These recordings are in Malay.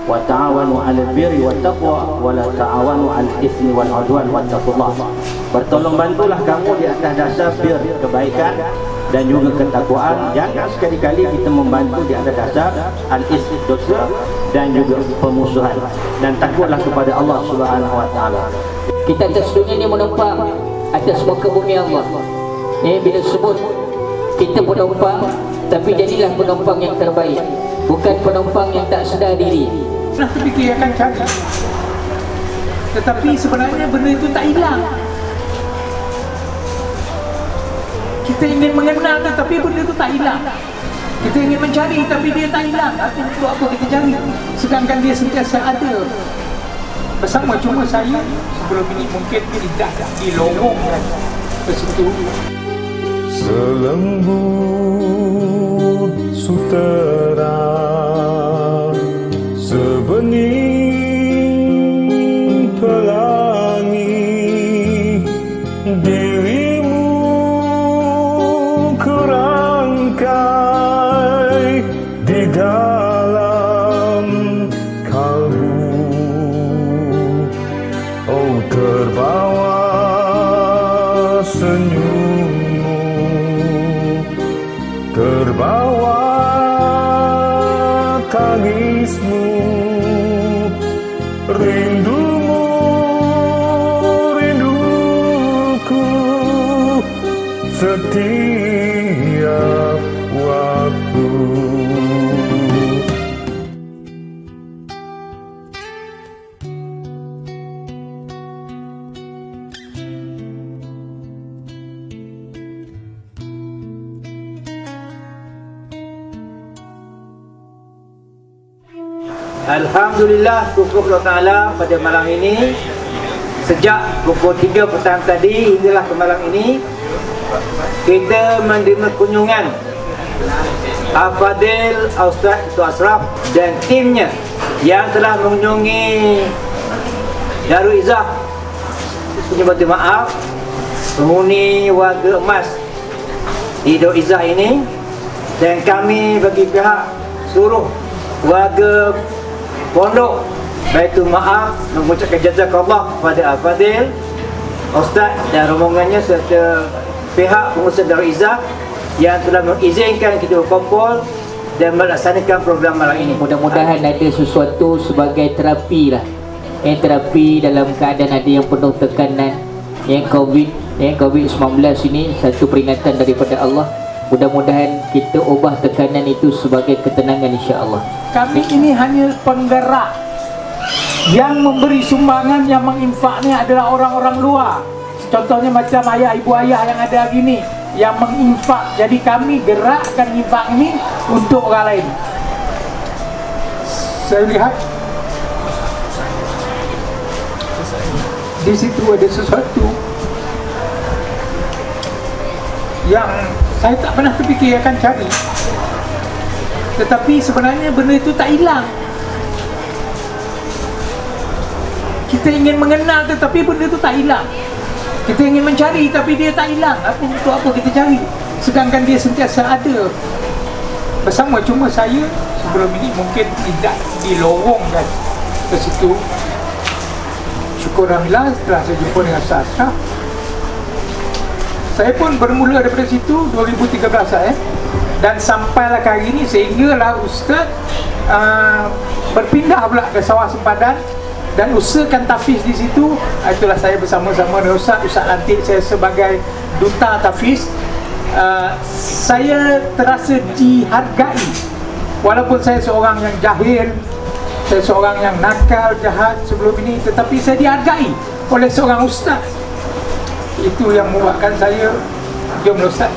wa ta'awanu 'alal birri wat taqwa wa la ta'awanu 'alal itsmi wal 'udwan wattaqullah. Bertolong bantulah kamu di atas dasar bir, kebaikan dan juga ketakwaan. Jangan sekali-kali kita membantu di atas dasar al-itsm, dosa, dan juga permusuhan. Dan takutlah kepada Allah Subhanahu wa taala. Kita atas dunia ni menumpang atas muka bumi Allah. Bila sebut kita penumpang, tapi jadilah penumpang yang terbaik, bukan penumpang yang tak sedar diri. Pernah terfikir akan cari, tetapi sebenarnya benda itu tak hilang. Kita ingin mengenal tetapi benda itu tak hilang. Kita ingin mencari tapi dia tak hilang. Untuk apa kita cari? Sedangkan dia sentiasa ada bersama. Cuma saya sebelum ini mungkin tidak dilorongkan ke situ. Selembut sutera, sebening pelangi, dirimu kerangkai di dalam kalbu. Oh, terbawa senyummu, terbawa tangismu, rindumu, rinduku setiap waktu. Alhamdulillah, syukur Allah Ta'ala pada malam ini. Sejak pukul 3 petang tadi hinggalah ke malam ini, kita menerima kunjungan Al-Fadil Ustaz Datuk Ashraf dan timnya yang telah mengunjungi Darul Izzah, menyebut maaf, penghuni warga emas di Darul Izzah ini. Dan kami bagi pihak seluruh warga pondok Baitul Maaf mengucapkan jazakallah kepada Al-Fadil Ustaz dan rombongannya serta pihak pengusaha Darul Izzah yang telah mengizinkan kita berkumpul dan melaksanakan program malam ini. Mudah-mudahan ada sesuatu sebagai terapi lah. Terapi dalam keadaan ada yang penuh tekanan, COVID-19 ini satu peringatan daripada Allah. Mudah-mudahan kita ubah tekanan itu sebagai ketenangan, insya-Allah. Kami ini hanya penggerak. Yang memberi sumbangan, yang menginfaknya adalah orang-orang luar. Contohnya macam ayah, ibu ayah yang ada gini, yang menginfak. Jadi kami gerakkan infak ini untuk orang lain. Saya lihat di situ ada sesuatu yang saya tak pernah terfikir akan cari. Tetapi sebenarnya benda itu tak hilang. Kita ingin mengenal tetapi benda itu tak hilang. Kita ingin mencari tapi dia tak hilang. Untuk apa kita cari? Sedangkan dia sentiasa ada bersama. Cuma saya sebelum ini mungkin tidak dilorongkan ke situ. Syukur Alhamdulillah setelah saya jumpa dengan Ustaz Ashraf, saya pun bermula daripada situ 2013 dan sampailah ke hari ini, sehinggalah Ustaz berpindah pula ke Sawah Sempadan dan usahakan tafiz di situ. Itulah saya bersama-sama dengan Ustaz lantik saya sebagai duta tafiz. Saya terasa dihargai walaupun saya seorang yang jahil, saya seorang yang nakal, jahat sebelum ini, tetapi saya dihargai oleh seorang ustaz. Itu yang membuatkan saya jomlah Ustaz.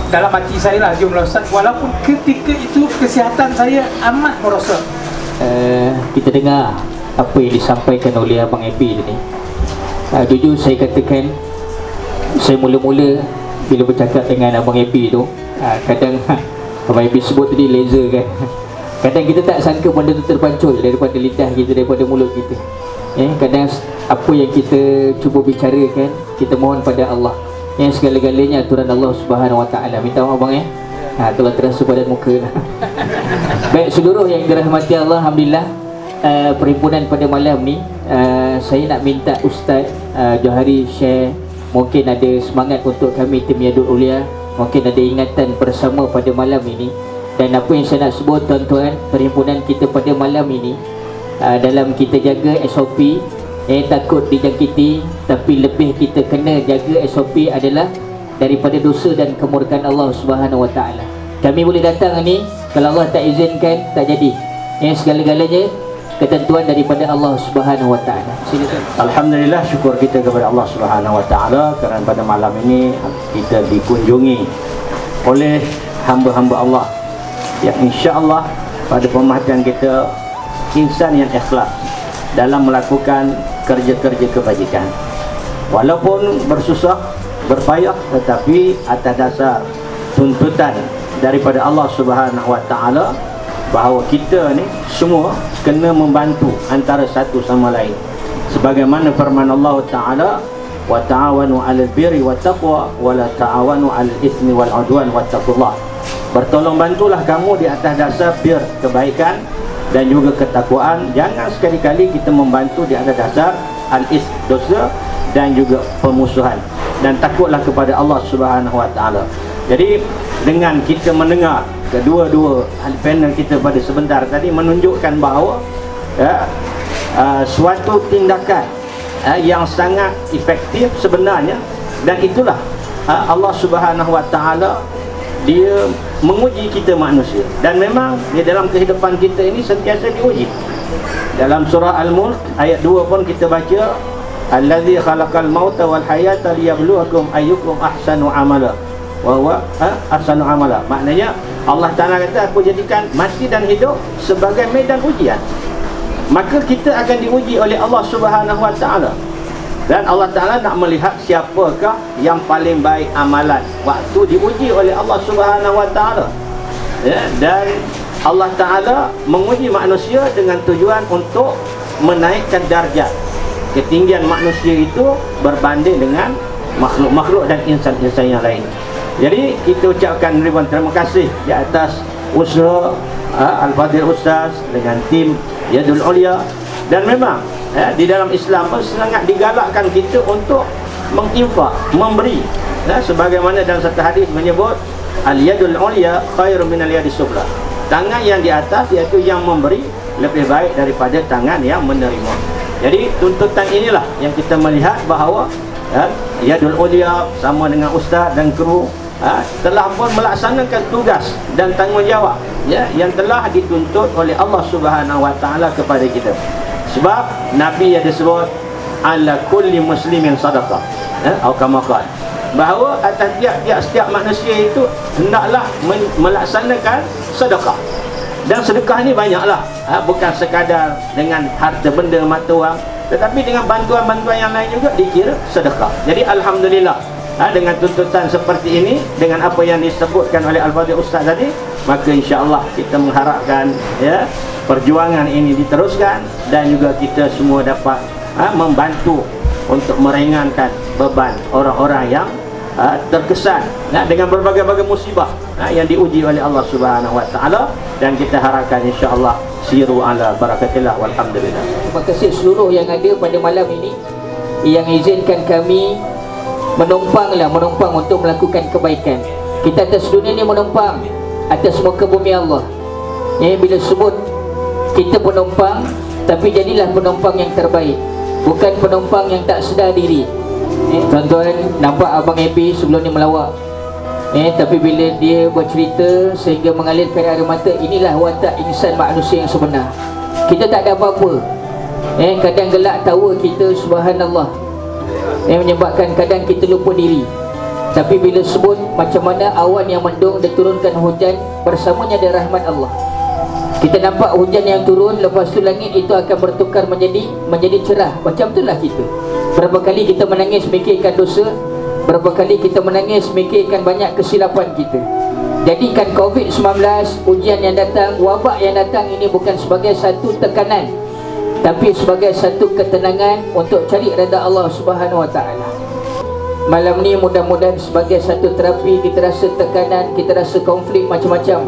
Dalam hati saya lah jomlah Ustaz, walaupun ketika itu kesihatan saya amat merosak. Kita dengar apa yang disampaikan oleh Abang Epi tadi. Jujur saya katakan, saya mula-mula bila bercakap dengan Abang Epi tu, kadang Abang Epi sebut tadi laser kan. Kadang kita tak sangka benda tu terpancul daripada lidah kita, daripada mulut kita. Kadang apa yang kita cuba bicarakan, kita mohon pada Allah. Yang segala-galanya aturan Allah Subhanahu Wa Taala. Minta maaf bang Telah terasa pada muka. Baik, seluruh yang dirahmati Allah, alhamdulillah, perhimpunan pada malam ni, saya nak minta Ustaz Johari share, mungkin ada semangat untuk kami tim Yadul Ulia, mungkin ada ingatan bersama pada malam ini. Dan apa yang saya nak sebut tuan-tuan, perhimpunan kita pada malam ini, dalam kita jaga SOP, takut dijangkiti, tapi lebih kita kena jaga SOP adalah daripada dosa dan kemurkaan Allah Subhanahu Wa Taala. Kami boleh datang ni, kalau Allah tak izinkan, tak jadi. Segala-galanya ketentuan daripada Allah Subhanahu Wa Taala. Silakan. Alhamdulillah, syukur kita kepada Allah Subhanahu Wa Taala kerana pada malam ini kita dikunjungi oleh hamba-hamba Allah yang insya-Allah pada pemerhatian kita insan yang ikhlas dalam melakukan kerja-kerja kebajikan. Walaupun bersusah, berpayah, tetapi atas dasar tuntutan daripada Allah Subhanahu Wa Taala bahawa kita ni semua kena membantu antara satu sama lain. Sebagaimana firman Allah Taala, wa ta'awanu 'alal birri wat taqwa wa la ta'awanu 'alal itsmi wal 'udwan wattaqullah. Bertolong bantulah kamu di atas dasar bir, kebaikan dan juga ketakwaan. Jangan sekali-kali kita membantu di atas dasar al-its, dosa, dan juga pemusuhan. Dan takutlah kepada Allah Subhanahu Wa Taala. Jadi dengan kita mendengar kedua-dua panel kita pada sebentar tadi menunjukkan bahawa suatu tindakan yang sangat efektif sebenarnya, dan itulah Allah Subhanahu Wa Taala dia menguji kita manusia, dan memang di dalam kehidupan kita ini sentiasa diuji. Dalam surah Al-Mulk ayat 2 pun kita baca, allazi khalaqal mauta wal hayata liyabluwakum ayyukum ahsanu amala wa huwa ahsanu amala. Maknanya Allah Taala kata, aku jadikan mati dan hidup sebagai medan ujian. Maka kita akan diuji oleh Allah Subhanahu Wa Taala. Dan Allah Ta'ala nak melihat siapakah yang paling baik amalan waktu diuji oleh Allah Subhanahu Wa Ta'ala. Dan Allah Ta'ala menguji manusia dengan tujuan untuk menaikkan darjat. Ketinggian manusia itu berbanding dengan makhluk-makhluk dan insan-insan yang lain. Jadi kita ucapkan ribuan terima kasih di atas usaha Al-Fadhil Ustaz dengan tim Yadul Ulia. Dan memang di dalam Islam pun sangat digalakkan kita untuk menginfak, memberi. Sebagaimana dalam satu hadis menyebut, al-yadul ulya khairu min al-yadis sufla. Tangan yang di atas iaitu yang memberi lebih baik daripada tangan yang menerima. Jadi tuntutan inilah yang kita melihat bahawa Yadul Ulia sama dengan ustaz dan kru telah pun melaksanakan tugas dan tanggungjawab yang telah dituntut oleh Allah Subhanahu Wa Taala kepada kita. Sebab Nabi ada sebut ala kulli muslimin sadaqah, atau kama qala, bahawa atas setiap manusia itu hendaklah melaksanakan sedekah. Dan sedekah ni banyaklah, bukan sekadar dengan harta benda mata wang, tetapi dengan bantuan-bantuan yang lain juga dikira sedekah. Jadi alhamdulillah, dengan tuntutan seperti ini, dengan apa yang disebutkan oleh Al-Fadhil Ustaz tadi, maka insya-Allah kita mengharapkan perjuangan ini diteruskan dan juga kita semua dapat membantu untuk meringankan beban orang-orang yang terkesan dengan berbagai-bagai musibah yang diuji oleh Allah Subhanahu Wa Taala, dan kita harapkan insya-Allah siru ala barakatillah walhamdulillah. Terima kasih seluruh yang ada pada malam ini yang izinkan kami menumpang untuk melakukan kebaikan. Kita atas dunia ni menumpang atas muka bumi Allah. Bila sebut kita penumpang, tapi jadilah penumpang yang terbaik, bukan penumpang yang tak sedar diri. Tuan-tuan nampak Abang Happy sebelum ni melawak, tapi bila dia bercerita sehingga mengalirkan air mata, inilah watak insan manusia yang sebenar. Kita tak ada apa-apa, kadang gelak tawa kita, subhanallah, menyebabkan kadang kita lupa diri. Tapi bila sebut macam mana awan yang mendung dia turunkan hujan, bersamanya ada rahmat Allah. Kita nampak hujan yang turun, lepas tu langit itu akan bertukar menjadi cerah. Macam itulah kita. Berapa kali kita menangis mikirkan dosa, berapa kali kita menangis mikirkan banyak kesilapan kita. Jadikan COVID-19, ujian yang datang, wabak yang datang ini bukan sebagai satu tekanan, tapi sebagai satu ketenangan untuk cari redha Allah Subhanahu Wa Taala. Malam ni mudah-mudahan sebagai satu terapi, kita rasa tekanan, kita rasa konflik macam-macam,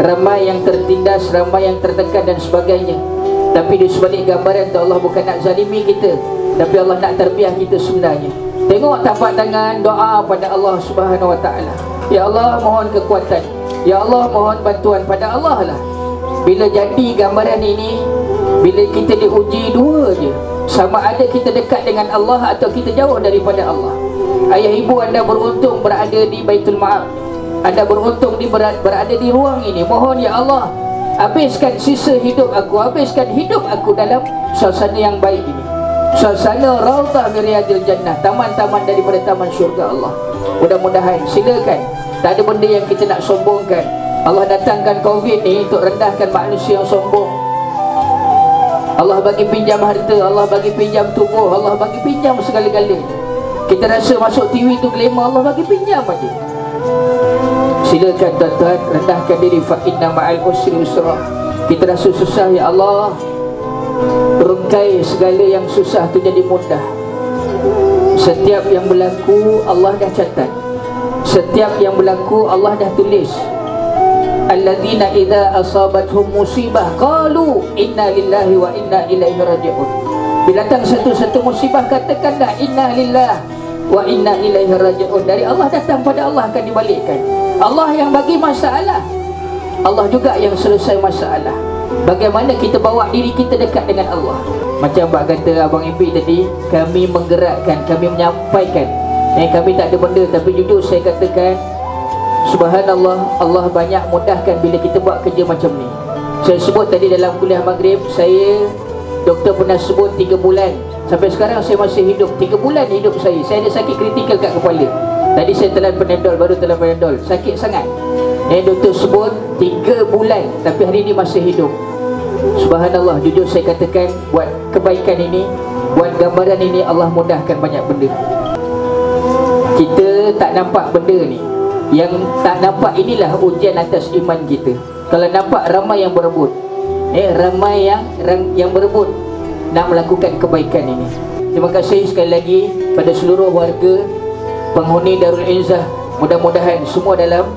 ramai yang tertindas, ramai yang tertekan dan sebagainya. Tapi di sebalik gambaran tu Allah bukan nak zalimi kita, tapi Allah nak terbiah kita sebenarnya. Tengok tapak tangan doa pada Allah Subhanahu Wa Taala. Ya Allah, mohon kekuatan. Ya Allah, mohon bantuan pada Allah lah. Bila jadi gambaran ini, bila kita diuji dua je, sama ada kita dekat dengan Allah atau kita jauh daripada Allah. Ayah ibu anda beruntung berada di Baitul Ma'ab, anda beruntung berada di ruang ini. Mohon ya Allah, habiskan sisa hidup aku, habiskan hidup aku dalam suasana yang baik ini, suasana Raudhah min Riyadil Jannah, taman-taman daripada taman syurga Allah. Mudah-mudahan, silakan. Tak ada benda yang kita nak sombongkan. Allah datangkan Covid ni untuk rendahkan manusia yang sombong. Allah bagi pinjam harta, Allah bagi pinjam tubuh, Allah bagi pinjam segala-galanya. Kita rasa masuk TV tu glamour, Allah bagi pinjam aja. Silakan tuan-tuan, rendahkan diri. Fa inna ma'al usri yusra. Kita rasa susah, ya Allah, rungkai segala yang susah tu jadi mudah. Setiap yang berlaku Allah dah catat, setiap yang berlaku Allah dah tulis. Alladzina idza asabathum musibah qalu inna lillahi wa inna ilaihi raji'un. Bila datang satu-satu musibah, katakanlah inna lillahi wa inna ilaihi raji'un. Dari Allah datang, pada Allah akan dibalikkan. Allah yang bagi masalah, Allah juga yang selesai masalah. Bagaimana kita bawa diri kita dekat dengan Allah. Macam bak kata Abang MP tadi, kami menggerakkan, kami menyampaikan. Kami tak ada benda, tapi jujur saya katakan, subhanallah, Allah banyak mudahkan bila kita buat kerja macam ni. Saya sebut tadi dalam kuliah maghrib, saya, doktor pernah sebut 3 bulan. Sampai sekarang saya masih hidup. 3 bulan hidup saya ada sakit kritikal kat kepala. Tadi saya telan Panadol, baru telan Panadol, sakit sangat. Doktor sebut 3 bulan, tapi hari ini masih hidup. Subhanallah, jujur saya katakan, buat kebaikan ini, buat gambaran ini, Allah mudahkan banyak benda. Kita tak nampak benda ni. Yang tak nampak inilah ujian atas iman kita. Kalau nampak ramai yang berebut, ramai yang berebut nak melakukan kebaikan ini. Terima kasih sekali lagi pada seluruh warga penghuni Darul Izzah. Mudah-mudahan semua dalam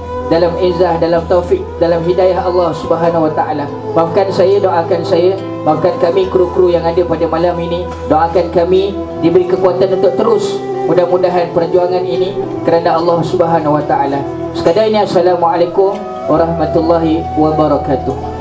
izzah, dalam taufik, dalam hidayah Allah Subhanahu Wa Taala. Maafkan saya, doakan saya, maafkan kami kru-kru yang ada pada malam ini. Doakan kami diberi kekuatan untuk terus, mudah-mudahan perjuangan ini kerana Allah Subhanahu Wa Taala. Sekadar ini, assalamualaikum warahmatullahi wabarakatuh.